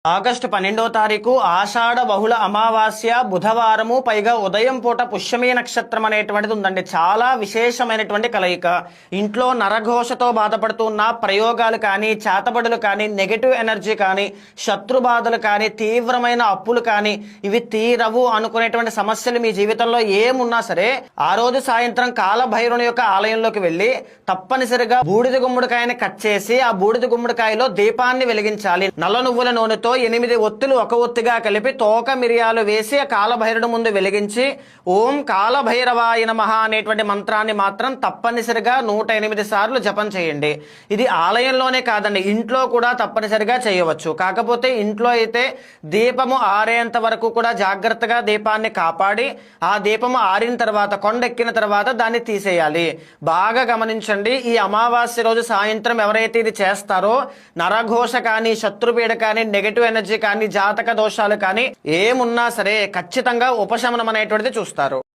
August 12వ తారీఖు ఆషాఢ బహుళ అమావాస్య బుధవారము, పైగా ఉదయం పూట పుష్యమీ నక్షత్రం అనేటువంటిది ఉందండి. చాలా విశేషమైనటువంటి కలయిక. ఇంట్లో నరఘోషతో బాధపడుతున్న ప్రయోగాలు కానీ, చేతబడులు కానీ, నెగటివ్ ఎనర్జీ కానీ, శత్రు బాధలు కానీ, తీవ్రమైన అప్పులు కానీ, ఇవి తీరవు అనుకునేటువంటి సమస్యలు మీ జీవితంలో ఏమున్నా సరే, ఆ రోజు సాయంత్రం కాలభైరవుని యొక్క ఆలయంలోకి వెళ్ళి తప్పనిసరిగా బూడిద గుమ్మడికాయని కట్ చేసి ఆ బూడిద గుమ్మడికాయలో దీపాన్ని వెలిగించాలి. నల్ల నువ్వుల నూనెతో 8 ఒత్తులు ఒక ఒత్తిగా కలిపి తోక మిరియాలు వేసి ఆ కాలభైరవుడి ముందు వెలిగించి ఓం కాలభైరవాయ నమః అనేటువంటి మంత్రాన్ని మాత్రం తప్పనిసరిగా 108 సార్లు జపం చేయండి. ఇది ఆలయంలోనే కాదండి, ఇంట్లో కూడా తప్పనిసరిగా చేయవచ్చు. కాకపోతే ఇంట్లో అయితే దీపము ఆరేంత వరకు కూడా జాగ్రత్తగా దీపాన్ని కాపాడి ఆ దీపము ఆరిన తర్వాత, కొండెక్కిన తర్వాత దాన్ని తీసేయాలి. బాగా గమనించండి, ఈ అమావాస్య రోజు సాయంత్రం ఎవరైతే ఇది చేస్తారో నరఘోష కానీ, శత్రుపీడ కానీ, నెగటివ్ ఎనర్జీ కానీ, జాతక దోషాలు కానీ ఏమున్నా సరే ఖచ్చితంగా ఉపశమనం అనేటువంటిది చూస్తారు.